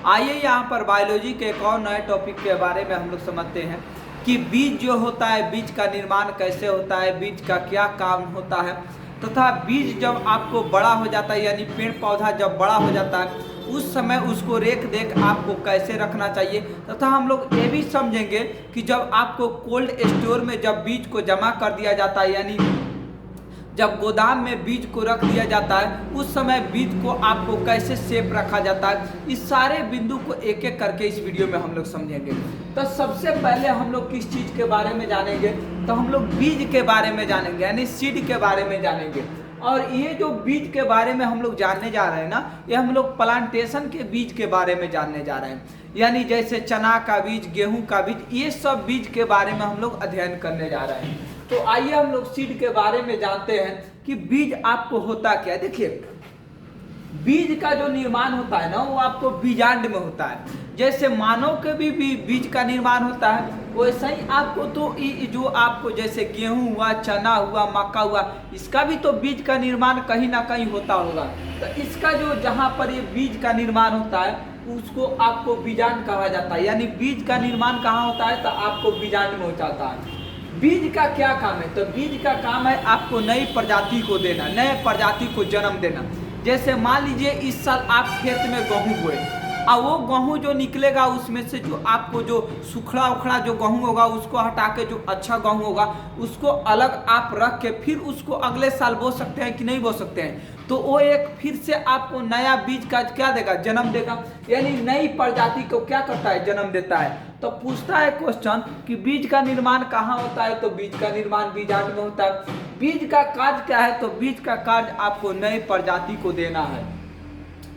आइए यहाँ पर बायोलॉजी के एक और नए टॉपिक के बारे में हम लोग समझते हैं कि बीज जो होता है, बीज का निर्माण कैसे होता है, बीज का क्या काम होता है, तथा बीज जब आपको बड़ा हो जाता है यानी पेड़ पौधा जब बड़ा हो जाता है उस समय उसको रेख देख आपको कैसे रखना चाहिए, तथा हम लोग ये भी समझेंगे कि जब आपको कोल्ड स्टोर में जब बीज को जमा कर दिया जाता है यानी जब गोदाम में बीज को रख दिया जाता है उस समय बीज को आपको कैसे सेफ रखा जाता है, इस सारे बिंदु को एक एक करके इस वीडियो में हम लोग समझेंगे। तो सबसे पहले हम लोग किस चीज़ के बारे में जानेंगे, तो हम लोग बीज के बारे में जानेंगे यानी सीड के बारे में जानेंगे। और ये जो बीज के बारे में हम लोग जानने जा रहे हैं ना, ये हम लोग प्लांटेशन के बीज के बारे में जानने जा रहे हैं, यानी जैसे चना का बीज, गेहूं का बीज, ये सब बीज के बारे में हम लोग अध्ययन करने जा रहे हैं। तो आइए हम लोग सीड के बारे में जानते हैं कि बीज आपको होता क्या। देखिए बीज का जो निर्माण होता है ना वो आपको बीजांड में होता है। जैसे मानव के भी बीज का निर्माण होता है वैसा ही आपको तो जो आपको जैसे गेहूं हुआ, चना हुआ, मक्का हुआ, इसका भी तो बीज का निर्माण कहीं ना कहीं होता होगा। तो इसका जो जहाँ पर ये बीज का निर्माण होता है उसको आपको बीजांड कहा जाता है, यानी बीज का निर्माण कहाँ होता है तो आपको बीजांड में हो जाता है। बीज का क्या काम है, तो बीज का काम है आपको नई प्रजाति को देना, नए प्रजाति को जन्म देना। जैसे मान लीजिए इस साल आप खेत में गेहूँ बोए और वो गेहूँ जो निकलेगा उसमें से जो आपको जो सुखड़ा उखड़ा जो गेहूँ होगा उसको हटा के जो अच्छा गेहूँ होगा उसको अलग आप रख के फिर उसको अगले साल बो सकते हैं कि नहीं बो सकते हैं। तो वो एक फिर से आपको नया बीज का क्या देगा, जन्म देगा, यानी नई प्रजाति को क्या करता है, जन्म देता है। तो पूछता है क्वेश्चन कि बीज का निर्माण कहाँ होता है, तो बीज का निर्माण बीजांड में होता है। बीज का कार्य क्या है, तो बीज का कार्य आपको नई प्रजाति को देना है।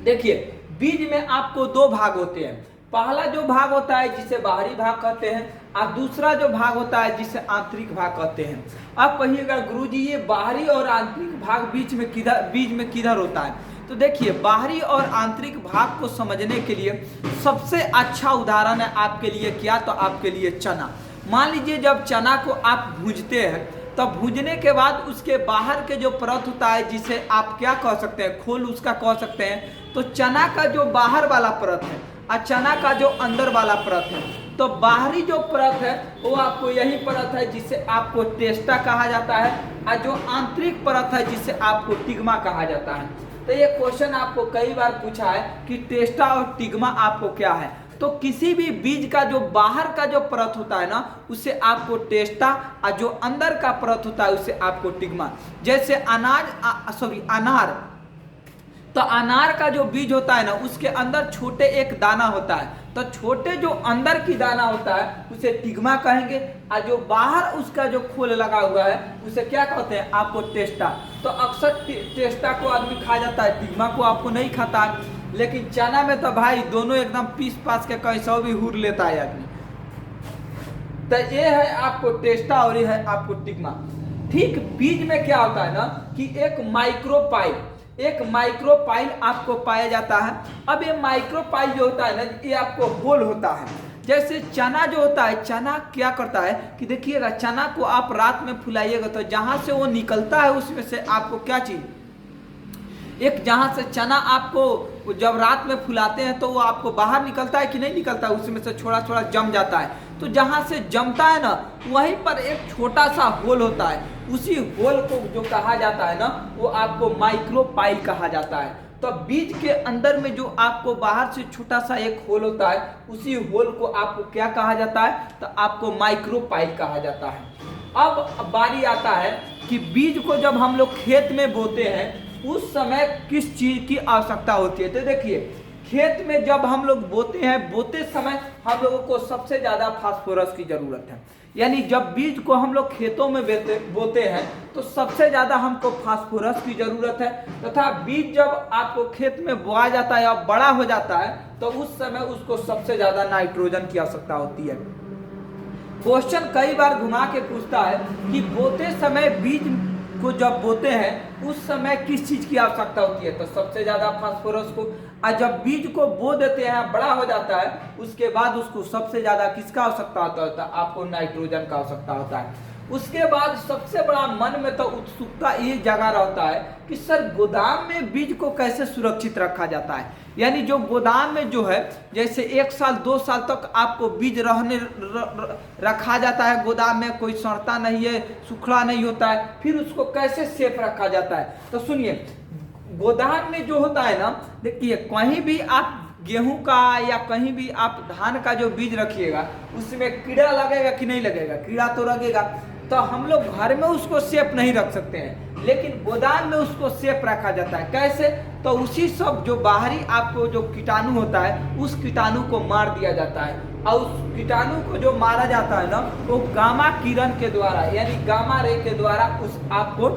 देखिए बीज में आपको दो भाग होते हैं, पहला जो भाग होता है जिसे बाहरी भाग कहते हैं और दूसरा जो भाग होता है जिसे आंतरिक भाग कहते हैं। अब कहिएगा गुरुजी ये बाहरी और आंतरिक भाग बीज में किधर होता है, तो देखिए बाहरी और आंतरिक भाग को समझने के लिए सबसे अच्छा उदाहरण है आपके लिए क्या, तो आपके लिए चना। मान लीजिए जब चना को आप भूंजते हैं तो भूंजने के बाद उसके बाहर के जो परत होता है जिसे आप क्या कह सकते हैं, खोल उसका कह सकते हैं। तो चना का जो बाहर वाला परत है और चना का जो अंदर वाला परत है, तो बाहरी जो परत है वो आपको यही परत है जिसे आपको टेस्टा कहा जाता है और जो आंतरिक परत है जिसे आपको टिग्मा कहा जाता है। तो ये क्वेश्चन आपको कई बार पूछा है कि टेस्टा और टिग्मा आपको क्या है, तो किसी भी बीज का जो बाहर का जो परत होता है ना उसे आपको टेस्टा और जो अंदर का परत होता है उसे आपको टिग्मा। जैसे अनार, तो अनार का जो बीज होता है ना उसके अंदर छोटे एक दाना होता है, तो छोटे जो अंदर की दाना होता है उसे टिग्मा कहेंगे और जो बाहर उसका जो खोल लगा हुआ है उसे क्या कहते हैं, आपको टेस्टा। तो अक्सर टेस्टा को आदमी खा जाता है, टिग्मा को आपको नहीं खाता है। लेकिन चना में तो भाई दोनों एकदम पीस पास के कैसा भी हुर लेता है आदमी। तो ये है आपको टेस्टा और ये है आपको टिग्मा। ठीक बीज में क्या होता है ना कि एक माइक्रोपाइल आपको पाया जाता है। अब ये माइक्रोपाइल जो होता है ना ये आपको होल होता है। जैसे चना जो होता है, चना क्या करता है कि देखिएगा चना को आप रात में फुलाइएगा तो जहां से वो निकलता है उसमें से आपको क्या चीज, एक जहां से चना आपको जब रात में फुलाते हैं तो वो आपको बाहर निकलता है कि नहीं निकलता, उसमें से थोड़ा थोड़ा जम जाता है। तो जहां से जमता है ना वहीं पर एक छोटा सा होल होता है, उसी होल को जो कहा जाता है ना वो आपको माइक्रोपाइल कहा जाता है। तो बीज के अंदर में जो आपको बाहर से छोटा सा एक होल होता है उसी होल को आपको क्या कहा जाता है, तो आपको माइक्रोपाइल कहा जाता है। अब बारी आता है कि बीज को जब हम लोग खेत में बोते हैं उस समय किस चीज की आवश्यकता होती है। तो देखिए खेत में जब हम लोग बोते हैं, बोते समय हम लोगों को सबसे ज्यादा फास्फोरस की जरूरत है। यानी जब बीज को हम लोग खेतों में बोते हैं तो सबसे ज्यादा हमको फास्फोरस की जरूरत है, तथा बीज जब आपको खेत में बोया जाता है या बड़ा हो जाता है तो उस समय उसको सबसे ज्यादा नाइट्रोजन की आवश्यकता होती है। क्वेश्चन कई बार घुमा के पूछता है कि बोते समय बीज को जब बोते हैं उस समय किस चीज की आवश्यकता होती है, तो सबसे ज्यादा फास्फोरस को। और जब बीज को बो देते हैं बड़ा हो जाता है उसके बाद उसको सबसे ज्यादा किसका आवश्यकता होता है, आपको नाइट्रोजन का आवश्यकता होता है। उसके बाद सबसे बड़ा मन में तो उत्सुकता ये जगा रहता है कि सर गोदाम में बीज को कैसे सुरक्षित रखा जाता है, यानी जो गोदाम में जो है जैसे 1 साल 2 साल तक आपको बीज रखा जाता है गोदाम में, कोई सड़ता नहीं है, सूखा नहीं होता है, फिर उसको कैसे सेफ रखा जाता है। तो सुनिए, गोदाम में जो होता है ना, देखिए कहीं भी आप गेहूं का या कहीं भी आप धान का जो बीज रखिएगा उसमें कीड़ा लगेगा कि नहीं लगेगा, कीड़ा तो लगेगा। तो हम लोग घर में उसको सेफ नहीं रख सकते हैं, लेकिन गोदाम में उसको सेफ रखा जाता है। कैसे? तो उसी सब जो बाहरी आपको जो कीटाणु होता है उस कीटाणु को मार दिया जाता है, और उस कीटाणु को जो मारा जाता है ना वो गामा किरण के द्वारा यानी गामा रे के द्वारा उस आपको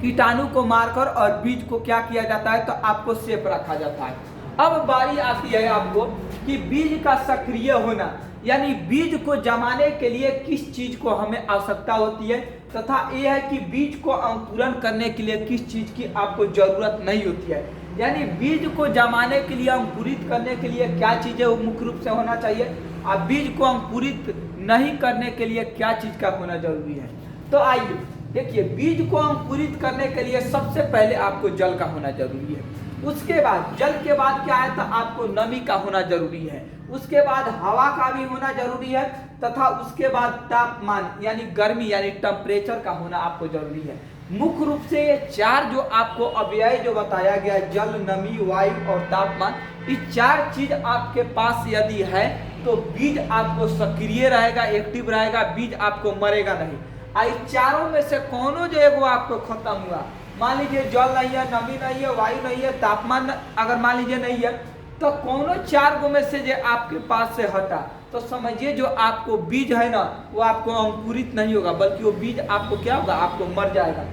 कीटाणु को मारकर और बीज को क्या किया जाता है, तो आपको सेफ रखा जाता है। अब बारी आती है आपको कि बीज का सक्रिय होना, यानी बीज को जमाने के लिए किस चीज को हमें आवश्यकता होती है, तथा यह है कि बीज को अंकुरन करने के लिए किस चीज की आपको जरूरत नहीं होती है। यानी बीज को जमाने के लिए, अंकुरित करने के लिए क्या चीजें मुख्य रूप से होना चाहिए, और बीज को अंकुरित नहीं करने के लिए क्या चीज का होना जरूरी है। तो आइए देखिए, बीज को अंकुरित करने के लिए सबसे पहले आपको जल का होना जरूरी है, उसके बाद जल के बाद क्या है, तो आपको नमी का होना जरूरी है, उसके बाद हवा का भी होना जरूरी है, तथा उसके बाद तापमान यानी गर्मी यानी टेम्परेचर का होना आपको जरूरी है। मुख्य रूप से ये 4 जो आपको अव्यय जो बताया गया, जल, नमी, वायु और तापमान, ये 4 चीज आपके पास यदि है तो बीज आपको सक्रिय रहेगा, एक्टिव रहेगा, बीज आपको मरेगा नहीं। आई चारों में से कोनो जो एगो आपको खत्म हुआ, मान लीजिए जल नहीं है, नमी नहीं है, वायु नहीं है, तापमान अगर मान लीजिए नहीं है, तो कोनो 4 गो में से जो आपके पास से हटा, तो समझिए जो आपको बीज है ना वो आपको अंकुरित नहीं होगा, बल्कि वो बीज आपको क्या होगा, आपको मर जाएगा।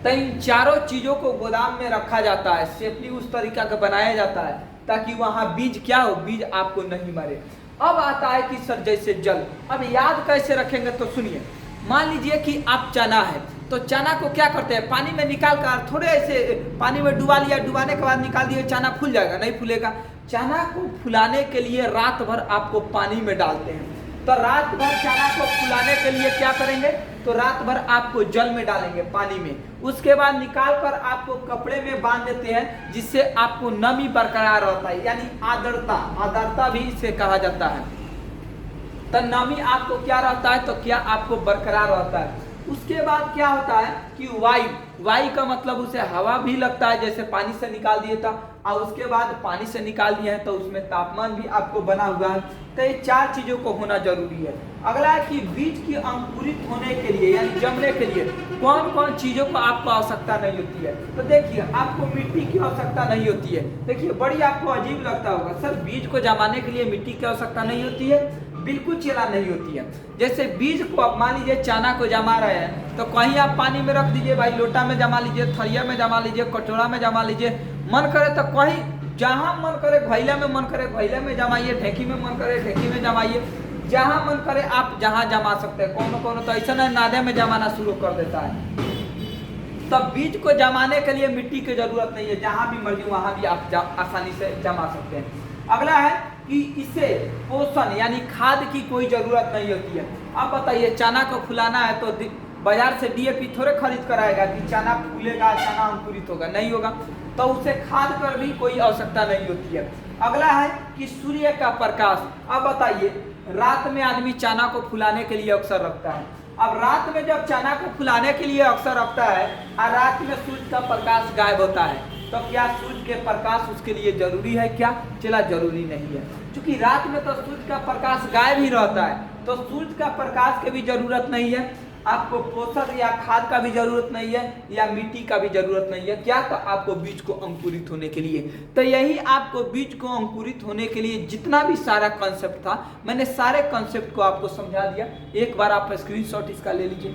तो इन चारों चीजों को गोदाम में रखा जाता है, सेफली उस तरीका का बनाया जाता है ताकि वहां बीज क्या हो, बीज आपको नहीं मरे। अब आता है कि सर जैसे जल, अब याद कैसे रखेंगे, तो सुनिए, मान लीजिए कि आप चना है, तो चना को क्या करते हैं, पानी में निकाल कर थोड़े ऐसे पानी में डुबा लिया, डुबाने के बाद निकाल दिए, चना फूल जाएगा, नहीं फूलेगा। चना को फुलाने के लिए रात भर आपको पानी में डालते हैं, तो रात भर चना को फुलाने के लिए क्या करेंगे, तो रात भर आपको जल में डालेंगे, पानी में, उसके बाद निकाल कर आपको कपड़े में बांध देते हैं, जिससे आपको नमी बरकरार रहता है, यानी आर्द्रता भी इसे कहा जाता है। तो नमी आपको क्या रहता है, तो क्या आपको बरकरार रहता है। उसके बाद क्या होता है कि वायु का मतलब उसे हवा भी लगता है, जैसे पानी से निकाल दिए था, और उसके बाद पानी से निकाल दिए हैं तो उसमें तापमान भी आपको बना हुआ है। तो ये 4 चीजों को होना जरूरी है। अगला है कि बीज की अंकुरित होने के लिए यानी जमने के लिए कौन कौन चीजों को आपको आवश्यकता नहीं होती है। तो देखिए, आपको मिट्टी की आवश्यकता नहीं होती है। देखिए, बड़ी आपको अजीब लगता होगा, सर बीज को जमाने के लिए मिट्टी की आवश्यकता नहीं होती है, बिल्कुल चला नहीं होती है। जैसे बीज को आप मान लीजिए चना को जमा रहे हैं, तो कहीं आप पानी में रख दीजिए भाई, लोटा में जमा लीजिए, थरिया में जमा लीजिए, कटोरा में जमा लीजिए, मन करे तो कहीं जहां मन करे, घैला में मन करे घैला में जमाइए, ढेकी में मन करे ढेकी में जमाइए, जहां मन करे आप जहां जमा सकते हैं। कोनो तो ऐसा नहीं नादे में जमाना शुरू कर देता है। तब बीज को जमाने के लिए मिट्टी की जरूरत नहीं है, जहां भी मर्जी वहां भी आप आसानी से जमा सकते हैं। अगला है कि इसे पोषण यानी खाद की कोई जरूरत नहीं होती है। अब बताइए, चना को फुलाना है तो बाजार से डीएपी थोड़े खरीद कर आएगा कि चना फूलेगा, चना अंकुरित होगा, नहीं होगा, तो उसे खाद पर भी कोई आवश्यकता नहीं होती है। अगला है कि सूर्य का प्रकाश। अब बताइए, रात में आदमी चना को फुलाने के लिए अक्सर रखता है। अब रात में जब चना को फुलाने के लिए अक्सर रखता है और रात में सूर्य का प्रकाश गायब होता है, तो क्या सूर्य के प्रकाश उसके लिए जरूरी है क्या? चला जरूरी नहीं है, क्योंकि रात में तो सूर्य का प्रकाश गायब ही रहता है, तो सूर्य का प्रकाश की भी जरूरत नहीं है। आपको पोषक या खाद का भी जरूरत नहीं है, या मिट्टी का भी जरूरत नहीं है। क्या? तो आपको बीज को अंकुरित होने के लिए। तो यही आपको बीज को अंकुरित होने के लिए जितना भी सारा कॉन्सेप्ट था, मैंने सारे कॉन्सेप्ट को आपको समझा दिया। एक बार आप स्क्रीनशॉट इसका ले लीजिए।